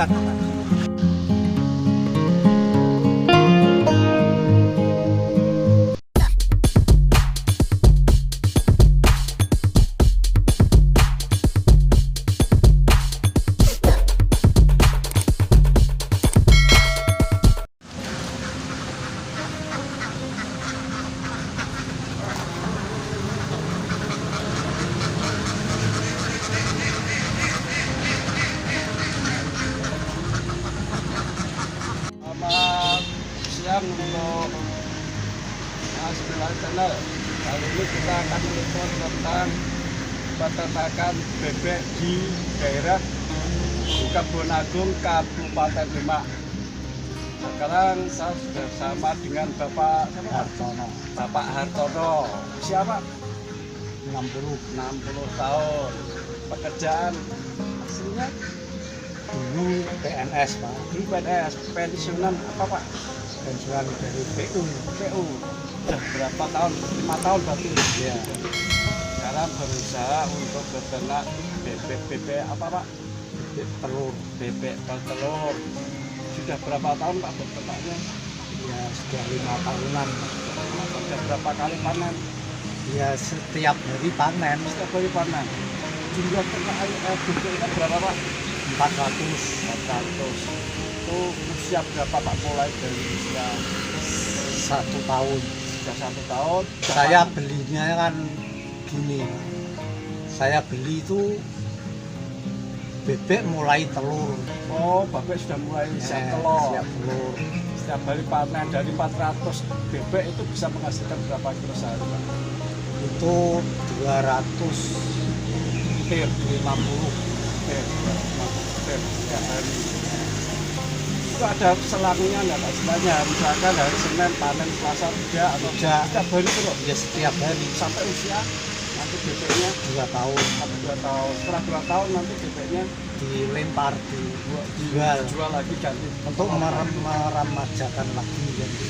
bulan. Selamat siang untuk Mas Bilal Channel. Kali ini kita akan meliput tentang peternakan bebek di daerah Kebon Agung, Kabupaten Demak. Sekarang saya sudah bersama dengan Bapak Hartono, Bapak Hartono. Siapa? 60 tahun. Pekerjaan aslinya dulu PNS Pak, di PNS, pensiunan apa Pak? pensiunan dari PU. PU. Sudah berapa tahun? 5 tahun berarti. Ya, Sekarang berusaha untuk beternak bebek apa Pak? telur. Bebek bertelur. Sudah berapa tahun Pak beternaknya? Ya sudah 5 tahunan. Sudah berapa kali panen? Ya setiap hari panen Setiap kali panen. Jumlah ternak bebeknya berapa Pak? 400. 400. Itu usia berapa Pak? Mulai dari usia 1 tahun. sudah 1 tahun. Saya belinya kan gini, saya beli itu bebek mulai telur. Oh, Bapak sudah mulai siap telur. Siap telur. Setiap hari panen dari 400 bebek itu bisa menghasilkan berapa kilo sehari Pak? Itu 250. Tir 50 tir setiap hari. Itu ada selangnya nggak Pak? Istilahnya misalkan hari Senin panen, Selasa tidak, atau Tidak. setiap hari terus Ya setiap hari sampai usia nanti bebeknya 2 tahun sampai 2 tahun. Setelah 2 tahun nanti bebeknya dilempar, dijual lagi ganti untuk meremajakan lagi jadi.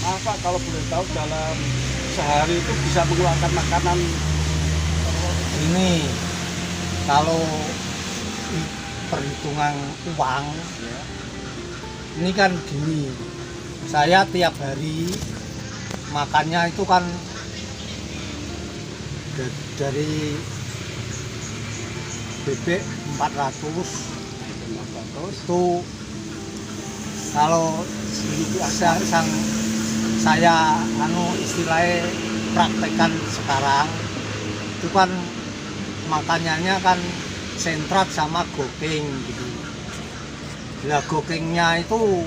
Apa kalau boleh tahu dalam sehari itu bisa mengeluarkan makanan Ini kalau perhitungan uang ya? ini kan gini, saya tiap hari makannya itu kan dari bebek 400 itu kalau saya istilahnya praktekan sekarang itu kan makanannya kan sentrat sama gokeng gitu. Nah gokengnya itu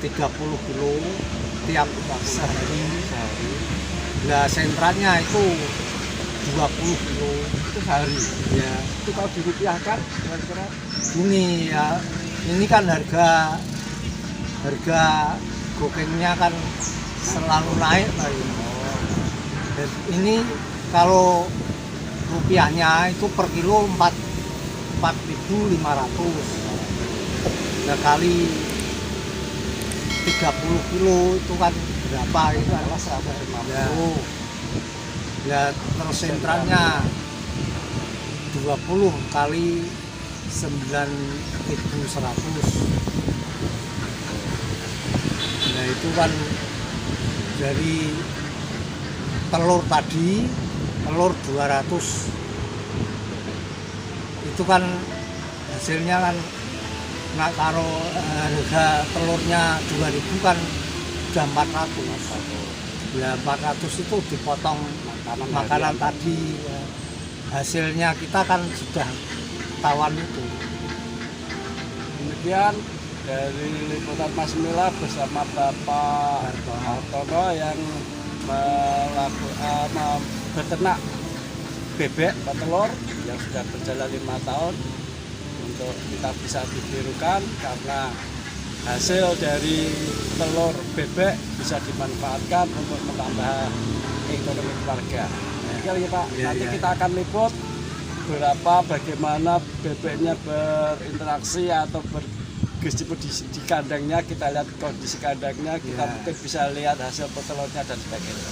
30 kilo tiap sehari. Nah sentratnya itu 20 kilo Itu sehari. ya. Itu kalau dirupiahkan kira-kira Ini ya, ini kan harga gokengnya kan selalu naik Pak. Dan ini kalau rupiahnya itu per kilo 4.500. Nah kali 30 kilo itu kan berapa itu adalah 150. Ya terus sentralnya 20 kali 9.100. Nah itu kan dari telur tadi, telur 200 itu kan hasilnya kan nak taruh harga telurnya 2.000 kan udah 400. Ya 400 itu dipotong makanan tadi ya. Hasilnya kita kan sudah tawan itu. Demikian dari liputan Mas Mila bersama Bapak Hartono yang beternak bebek petelur yang sudah berjalan 5 tahun. Untuk kita bisa ditirukan karena hasil dari telur bebek bisa dimanfaatkan untuk menambah ekonomi keluarga. Ya, Pak. Nanti kita akan liput bagaimana bebeknya berinteraksi atau bergejibut di kandangnya. Kita lihat kondisi kandangnya, kita mungkin bisa lihat hasil petelurnya dan sebagainya.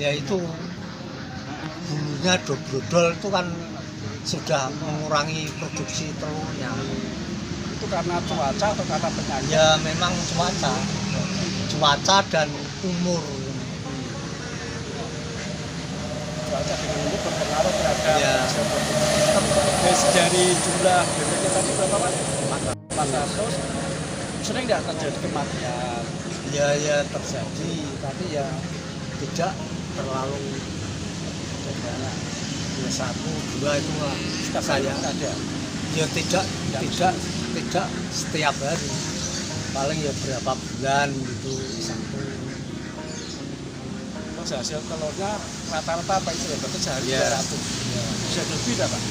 Ya itu bulunya brodol itu kan sudah mengurangi produksi telurnya. Itu karena cuaca atau karena penyakit? Ya memang cuaca dan umur. Cuaca dengan ini berpengaruh terhadap Ya. hasil produksi. Dari jumlah bebeknya tadi berapa Pak? 400. Sering nggak terjadi kematian? Ya terjadi, tapi ya tidak terlalu banyak. Ya 1, 2 itu lah saya. Ada. Ya tidak setiap hari. Paling ya berapa bulan gitu satu. Terus hasil telurnya rata-rata apa itu ya? Berarti sehari Ya. 200. Ya. Bisa lebih nggak Pak?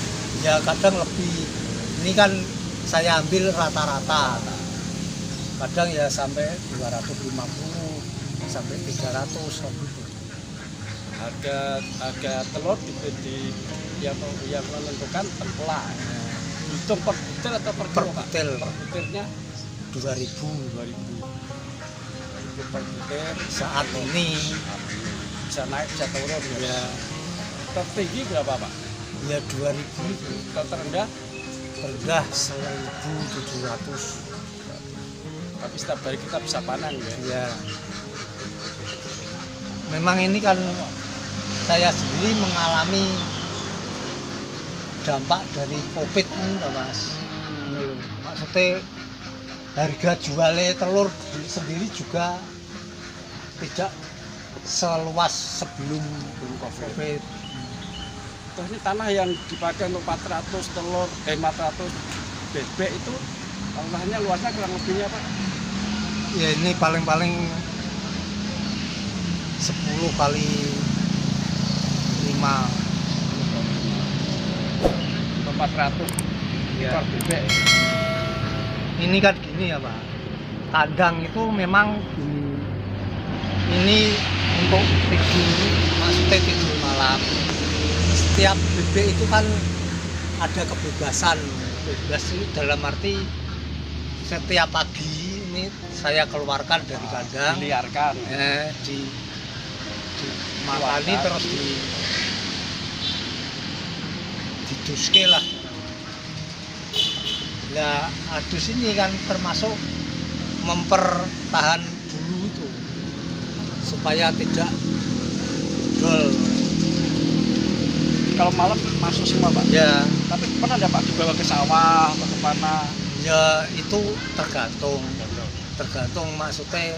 Ya kadang lebih. Ini kan saya ambil rata-rata. Kadang ya sampai 250 sampai 300 gitu. Harga telur di yang menentukan tengkulak. Hitung per butir atau per Per kilo Pak? butir. Per butirnya 2000 2000. Itu per butir saat ini. bisa naik bisa turun ya. Ya, Tertinggi berapa Pak? ya 2000 itu. Terendah Rendah 1700. tapi setiap hari kita bisa panen ya. Ya. Memang ini kan saya sendiri mengalami dampak dari Covid ini, Mas. Ini loh. Maksudnya harga jualnya telur sendiri juga tidak seluas sebelum Covid. Terus ini tanah yang dipakai untuk 400 telur 400 bebek itu tanahnya luasnya kurang lebihnya Pak? Ya ini paling-paling 10 kali 5. 400 Ya. ekor bebek. Ini kan gini ya Pak, kandang itu memang gini. Ini untuk tidur, maksudnya tidur malam. Setiap bebek itu kan ada kebebasan. Bebas itu dalam arti setiap pagi ini saya keluarkan dari kandang, Diliarkan. makani terus diduske lah. Nah, adus ini kan termasuk mempertahan bulu itu supaya tidak dol. Kalau malam masuk semua Pak? Ya, Tapi pernah nggak Pak dibawa ke sawah atau ke mana? ya itu tergantung maksudnya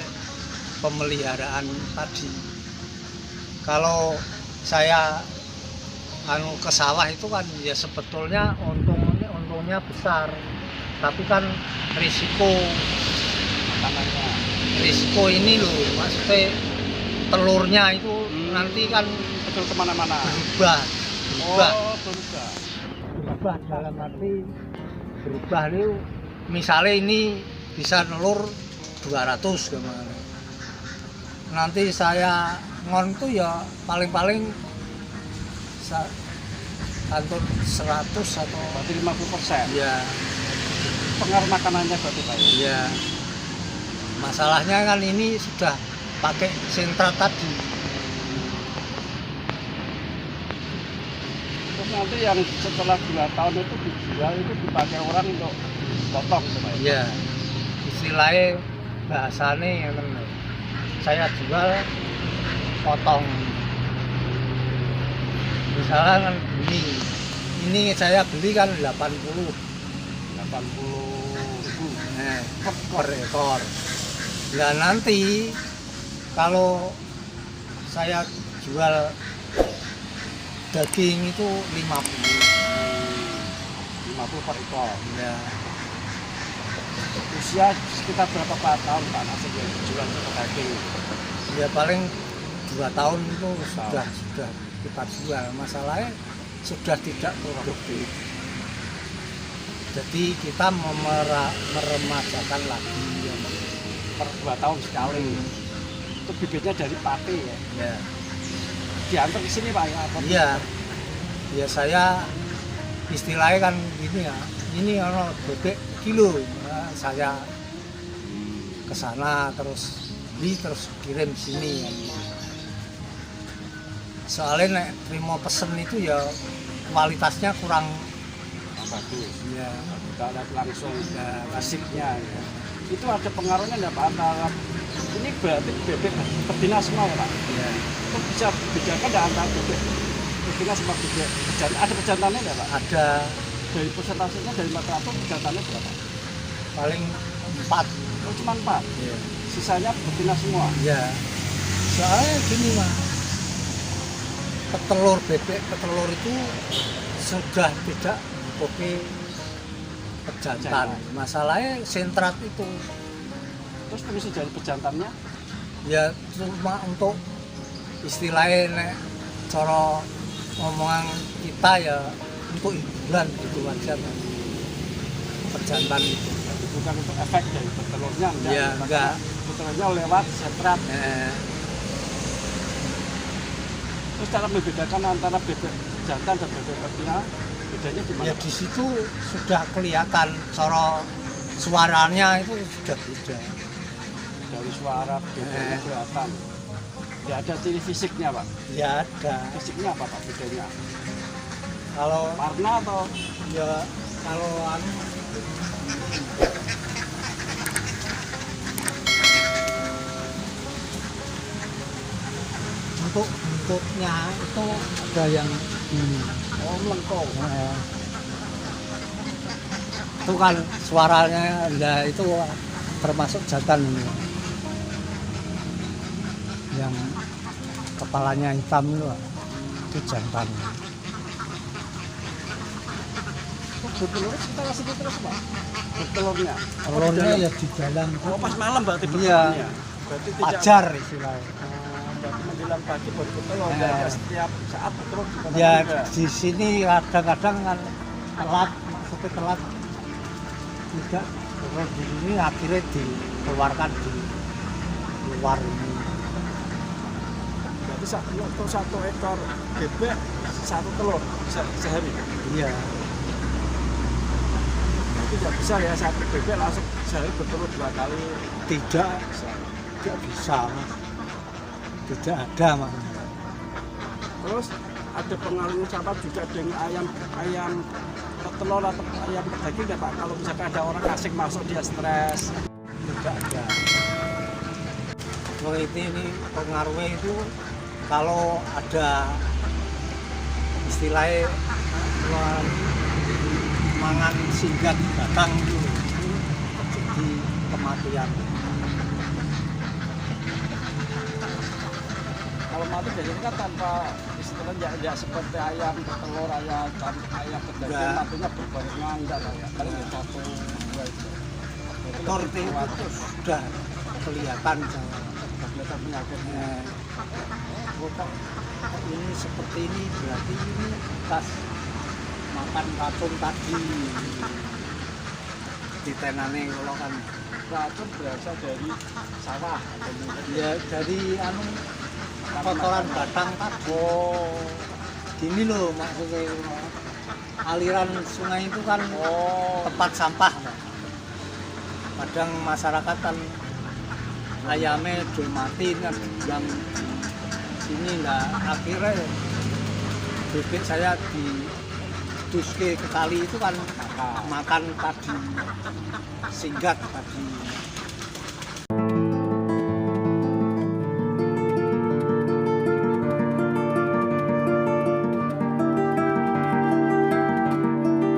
pemeliharaan tadi. Kalau saya ke sawah itu kan ya sebetulnya untungnya besar, tapi kan risiko ini loh, maksudnya telurnya itu nanti kan Betul kemana-mana. berubah Berubah. dalam arti berubah itu misalnya ini bisa telur 200 kemana, nanti saya ngon tuh ya paling antun 100 atau Berarti 50%. ya. Pengaruh makanannya berarti Pak? Ya, masalahnya kan ini sudah pakai sentra tadi. Terus nanti yang setelah 2 tahun itu dijual itu dipakai orang untuk potong Pak? Ya, istilahnya bahasanya saya jual potong. Misalnya kan ini saya beli kan 80 80.000 per ekor. Nah nanti kalau saya jual daging itu 50. 50 per ekor. Ya, Usia sekitar berapa tahun Pak masih jual untuk daging? ya paling 2 tahun itu sudah kita jual. Masalahnya sudah tidak produktif. Jadi kita meremajakan lagi ya. Per 2 tahun sekali. Itu bibitnya dari Pati ya. Ya. Diantar ke sini Pak ya? Apa? Iya. Ya saya istilahnya kan gini ya. Ini ono bebek kilo. Nah, saya ke sana terus beli terus kirim sini ya. soalnya nek terima pesen itu ya kualitasnya kurang bagus. ya. Kita lihat langsung fisiknya ya. Itu ada pengaruhnya nggak Pak antara ini berarti bebek betina semua ya Pak? Ya. Itu bisa bedakan nggak antara bebek betina sama bebek pejantan? Ada pejantannya nggak Pak? Ada Dari persentasenya dari 400 pejantannya berapa? paling 4. Oh cuma 4? Ya. Sisanya betina semua? Ya. Soalnya gini Mas, petelur itu sudah tidak oke pejantan. Masalahnya sentrat itu Terus fungsi dari pejantannya? ya cuma untuk istilahnya nek cara ngomongan kita ya untuk hiburan gitu aja Mas. Pejantan itu. Bukan untuk efek dari petelurnya? Ya enggak. Petelurnya lewat sentrat. Terus cara membedakan antara bebek jantan dan bebek betina, bedanya di mana? Ya di situ sudah kelihatan cara suaranya itu sudah beda. Dari suara bedanya kelihatan. Ya ada ciri fisiknya Pak. Ya ada. Fisiknya apa Pak bedanya? Kalau Warna atau ya kalau untuk bentuknya itu ada yang melengkung? itu kan suaranya ya itu termasuk jantan ini. Yang kepalanya hitam itu jantan. Bertelur kita kasih terus Pak. Bertelurnya. Telurnya ya di dalam. Oh pas malam berarti Iya. bertelurnya. Berarti tidak. Ajar istilahnya. Berarti menjelang pagi baru bertelur. Ya, setiap saat bertelur juga. Ya enggak. di sini kadang-kadang kan telat, maksudnya telat tidak terus di sini akhirnya dikeluarkan di luar ini. Berarti untuk satu ekor bebek satu telur sehari. Iya. Tidak bisa ya satu bebek langsung sehari bertelur 2 kali. Tidak bisa Mas. Tidak ada Mas. Terus ada pengaruh sama juga dengan ayam petelur atau ayam daging ya Pak. Kalau misalkan ada orang asing masuk dia stres. Tidak ada. Kalau ini pengaruhnya itu kalau ada istilahnya mangan singkat datang itu terjadi kematian. Kalau mati biasanya kan tanpa istilahnya ya seperti ayam petelur, ayam pedaging Enggak. matinya berbarengan enggak Pak ya. Paling ya 1 2 itu. Ekor itu sudah kelihatan Kelihatan penyakitnya. kok ini seperti ini berarti ini pas makan racun tadi di tenane kalau kan Racun berasal dari sawah atau mungkin ya dari kotoran batang tadi. Gini loh maksudnya aliran sungai itu kan tempat sampah. Kadang masyarakat kan ayamnya udah mati kan yang sini lah akhirnya bebek saya di duske ke kali itu kan makan tadi singgat tadi